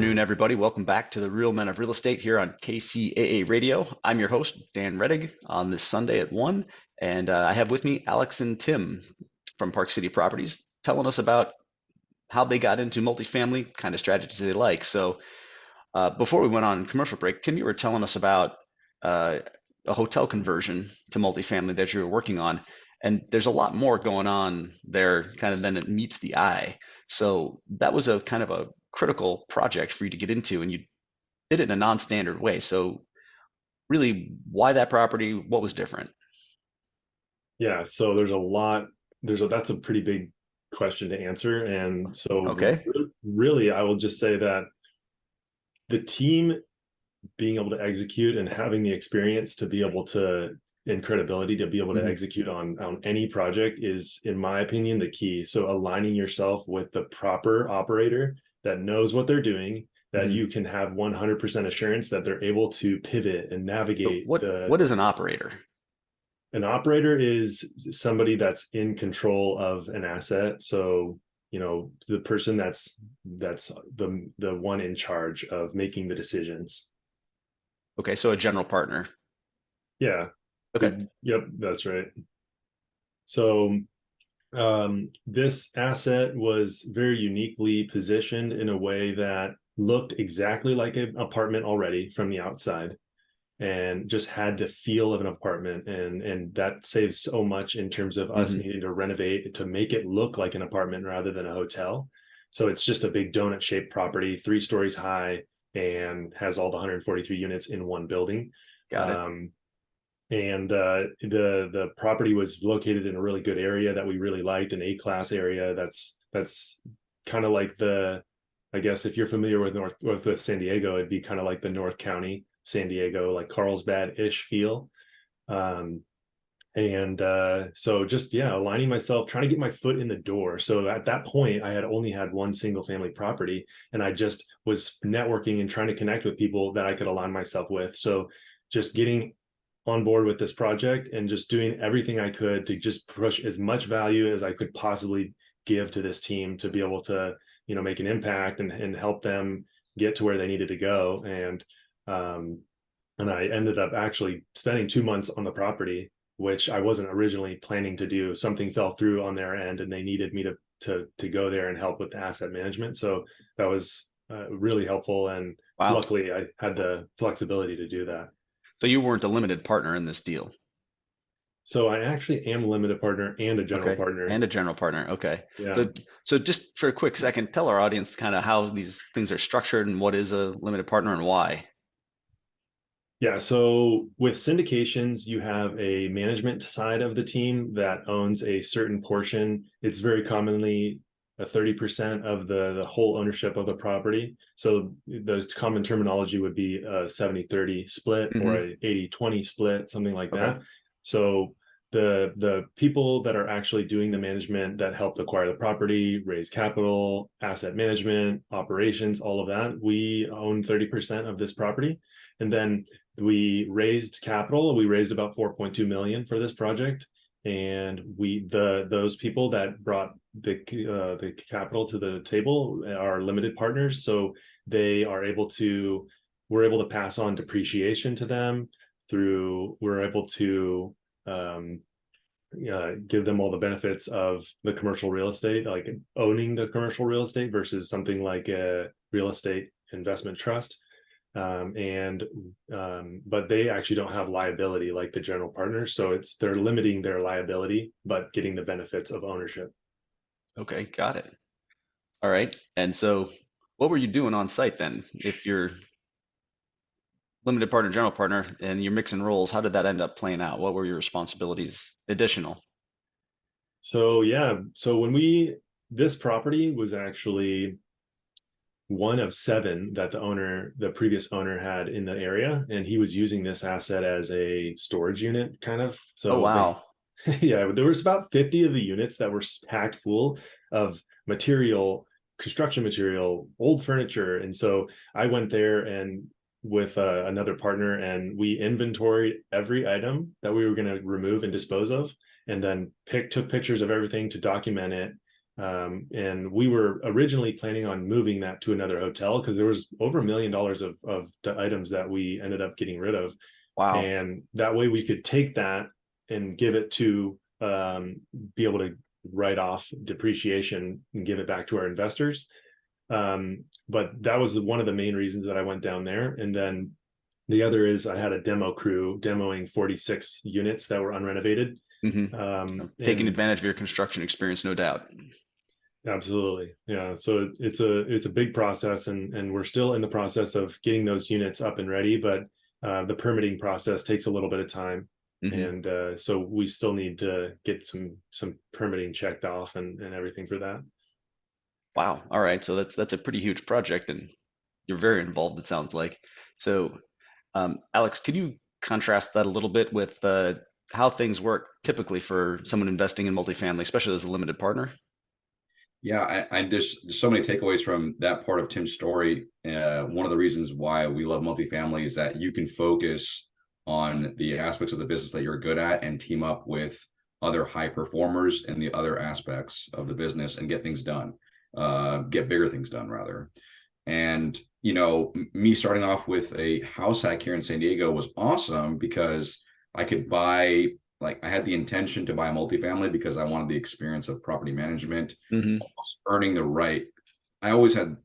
afternoon, everybody. Welcome back to the Real Men of Real Estate here on KCAA Radio. I'm your host, Dan Reddig, on this Sunday at 1, and I have with me Alex and Tim from Park City Properties telling us about how they got into multifamily, kind of strategies they like. So before we went on commercial break, Tim, you were telling us about uh, a hotel conversion to multifamily that you were working on, and there's a lot more going on there kind of than it meets the eye. So that was a kind of a critical project for you to get into, and you did it in a non-standard way. So really, why that property? What was different? Yeah, so that's a pretty big question to answer. And so Okay. really, I will just say that the team being able to execute and having the experience to be able to and credibility to be able to Hmm. execute on any project is, in my opinion, the key. So aligning yourself with the proper operator that knows what they're doing, that Hmm. you can have 100% assurance that they're able to pivot and So navigate the. what is an operator? An operator is somebody that's in control of an asset. So, the person that's the one in charge of making the decisions. Okay, so a general partner. Yeah. Okay. Yep, that's right. So, this asset was very uniquely positioned in a way that looked exactly like an apartment already from the outside, and just had the feel of an apartment, and that saves so much in terms of us Hmm. needing to renovate to make it look like an apartment rather than a hotel. So it's just a big donut shaped property, 3 stories high, and has all the 143 units in one building. Got it. um, and the property was located in a really good area that we really liked, an A-class area. That's kind of like the, I guess if you're familiar with with San Diego, it'd be kind of like the North County San Diego, like Carlsbad-ish feel. Um, and so just, yeah, aligning myself, trying to get my foot in the door. So at that point, I had only had one single family property, and I just was networking and trying to connect with people that I could align myself with. So just getting on board with this project and just doing everything I could to just push as much value as I could possibly give to this team to be able to, make an impact and help them get to where they needed to go. Um, and I ended up actually spending 2 months on the property, which I wasn't originally planning to do. Something fell through on their end, and they needed me to go there and help with the asset management. So that was really helpful, and Wow. luckily I had the flexibility to do that. So you weren't a limited partner in this deal. So I actually am a limited partner and a general Okay. partner. And a general partner. Okay. Yeah. So so just for a quick second, tell our audience kind of how these things are structured and what is a limited partner and why. Yeah. So with syndications, you have a management side of the team that owns a certain portion. It's very commonly a 30% of the whole ownership of the property. So the common terminology would be a 70-30 split or Hmm. a 80-20 split, something like Okay. that. So the people that are actually doing the management that helped acquire the property, raise capital, asset management, operations, all of that, we own 30% of this property. And then we raised capital. We raised about 4.2 million for this project, and those people that brought the capital to the table are limited partners. So they are able to we're able to pass on depreciation to them through we're able to um, give them all the benefits of the commercial real estate, like owning the commercial real estate versus something like a real estate investment trust. And But they actually don't have liability like the general partners, so they're limiting their liability but getting the benefits of ownership. Okay. Got it. All right. And so what were you doing on site then? If you're limited partner, general partner, and you're mixing roles, how did that end up playing out? What were your responsibilities additional? So yeah, so when we this property was actually one of 7 that the previous owner had in the area, and he was using this asset as a storage unit, kind of. Oh, So wow. yeah, there was about 50 of the units that were packed full of material, construction material, old furniture. And so I went there and with another partner, and we inventoried every item that we were going to remove and dispose of, and then took pictures of everything to document it. And we were originally planning on moving that to another hotel because there was over $1 million of items that we ended up getting rid of. Wow. And that way we could take that and give it to be able to write off depreciation and give it back to our investors. But that was one of the main reasons that I went down there. And then the other is I had a demo crew demoing 46 units that were unrenovated. Hmm. Taking And advantage of your construction experience, no doubt. absolutely, yeah. So it's a big process, and we're still in the process of getting those units up and ready, but the permitting process takes a little bit of time, Hmm. and so we still need to get some permitting checked off and everything for that. Wow. All right. So that's a pretty huge project, and you're very involved, it sounds like. So, Alex, could you contrast that a little bit with how things work typically for someone investing in multifamily, especially as a limited partner? Yeah, there's so many takeaways from that part of Tim's story. One of the reasons why we love multifamily is that you can focus on the aspects of the business that you're good at and team up with other high performers in the other aspects of the business and get things done, get bigger things done rather. And me starting off with a house hack here in San Diego was awesome because I could buy, like, I had the intention to buy a multifamily because I wanted the experience of property management, Hmm. earning the right. I always had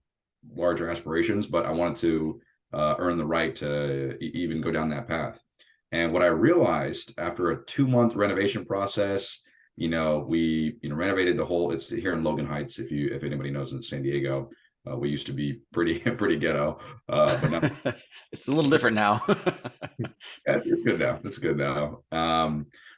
larger aspirations, but I wanted to earn the right to even go down that path. And what I realized after a 2 month renovation process, we renovated the whole. It's here in Logan Heights. If anybody knows, in San Diego, we used to be pretty pretty ghetto, but now It's a little different now. it's good now. It's good now.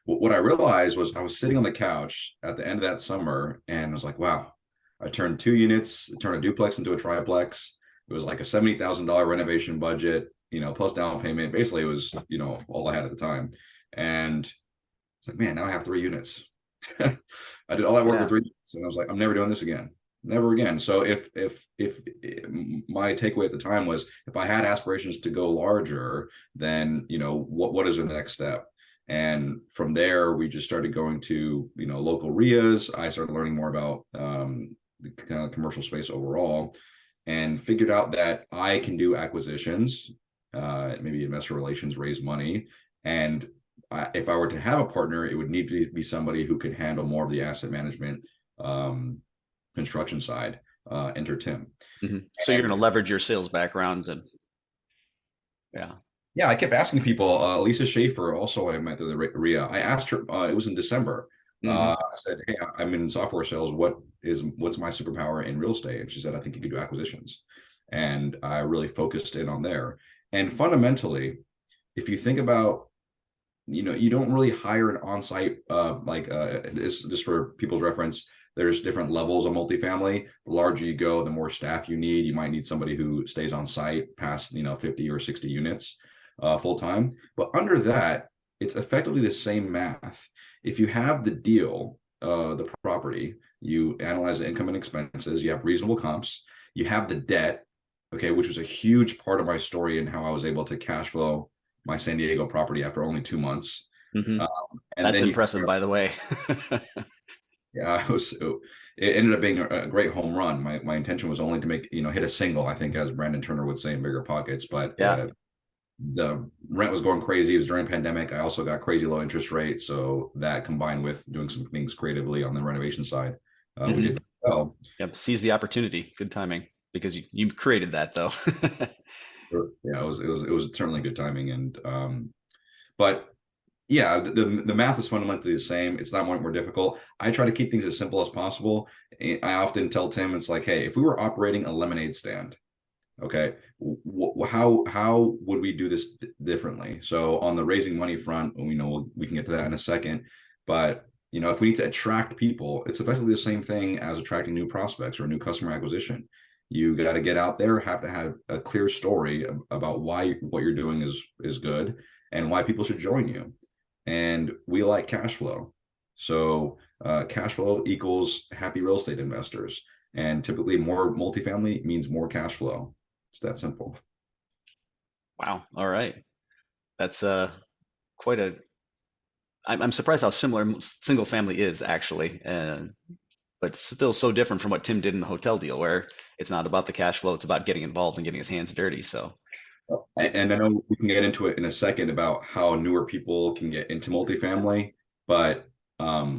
What I realized was I was sitting on the couch at the end of that summer and I was like, wow, I turned 2 units, turned a duplex into a triplex. It was like a $70,000 renovation budget, plus down payment. Basically, it was, all I had at the time. And it's like, man, now I have 3 units. I did all that work for Yeah. 3 units, and I was like, I'm never doing this again. Never again. So if my takeaway at the time was if I had aspirations to go larger, then what is the next step? And from there, we just started going to local RIAs. I started learning more about the kind of commercial space overall, and figured out that I can do acquisitions, maybe investor relations, raise money, and if I were to have a partner, it would need to be somebody who could handle more of the asset management, construction side. Enter Tim. Hmm. So you're And going to leverage your sales background and yeah. yeah, I kept asking people. Lisa Schaefer, also I met through the RIA. I asked her. It was in December. Hmm. I said, "Hey, I'm in software sales. What's my superpower in real estate?" And she said, "I think you could do acquisitions." And I really focused in on there. And fundamentally, if you think about, you don't really hire an on-site, it's just for people's reference. There's different levels of multifamily. The larger you go, the more staff you need. You might need somebody who stays on site past 50 or 60 units full time. But under that, it's effectively the same math. If you have the deal, the property, you analyze the income and expenses, you have reasonable comps, you have the debt, okay, which was a huge part of my story and how I was able to cash flow my San Diego property after only 2 months. Hmm. Um, and That's then you, impressive, by the way. yeah, it ended up being a great home run. My intention was only to make, hit a single, I think, as Brandon Turner would say, in bigger pockets. But Yeah. the rent was going crazy. It was during pandemic. I also got crazy low interest rate. So that combined with doing some things creatively on the renovation side, we Hmm. did well. Yep. Seize the opportunity. Good timing because you created that though. Yeah, it was certainly good timing. And but yeah, the math is fundamentally the same. It's not more difficult. I try to keep things as simple as possible. I often tell Tim, it's like, hey, if we were operating a lemonade stand, okay, how would we do this differently? So on the raising money front, we can get to that in a second. But if we need to attract people, it's effectively the same thing as attracting new prospects or new customer acquisition. You got to get out there, have to have a clear story about why what you're doing is good and why people should join you. And we like cash flow. So cash flow equals happy real estate investors. And typically more multifamily means more cash flow. It's that simple. Wow. All right. That's quite a. I'm surprised how similar single family is actually. but still so different from what Tim did in the hotel deal, where it's not about the cash flow, it's about getting involved and getting his hands dirty. So And I know we can get into it in a second about how newer people can get into multifamily, but I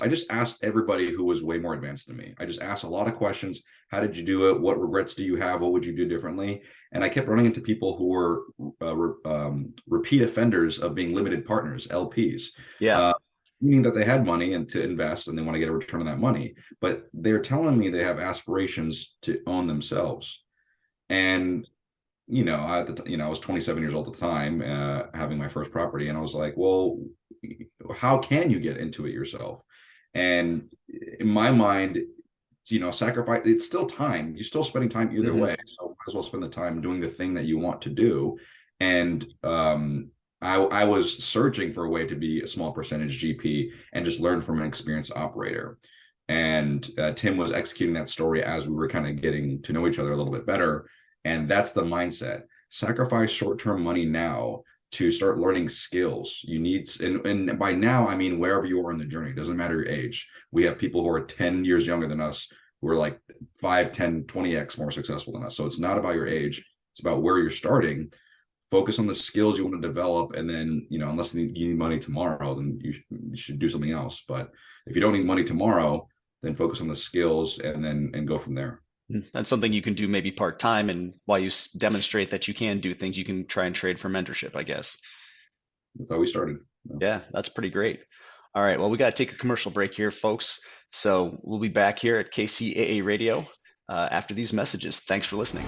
just asked everybody who was way more advanced than me. I just asked a lot of questions. How did you do it? What regrets do you have? What would you do differently? And I kept running into people who were repeat offenders of being limited partners, LPs. yeah. Meaning that they had money and to invest and they want to get a return on that money, but they're telling me they have aspirations to own themselves. And I was 27 years old at the time, having my first property, and I was like, well, how can you get into it yourself? And in my mind, sacrifice, it's still time. You're still spending time either way. So might as well spend the time doing the thing that you want to do. And I was searching for a way to be a small percentage GP and just learn from an experienced operator. And Tim was executing that story as we were kind of getting to know each other a little bit better. And that's the mindset. Sacrifice short-term money now to start learning skills. You need, and by now, I mean, wherever you are in the journey, it doesn't matter your age. We have people who are 10 years younger than us, who are like 5, 10, 20x more successful than us. So it's not about your age. It's about where you're starting. Focus on the skills you want to develop. And then, unless you need money tomorrow, then you should do something else. But if you don't need money tomorrow, then focus on the skills and go from there. That's something you can do maybe part-time, and while you demonstrate that you can do things, you can try and trade for mentorship, I guess. That's how we started. Yeah, that's pretty great. All right, well, we got to take a commercial break here, folks. So we'll be back here at KCAA Radio after these messages. Thanks for listening.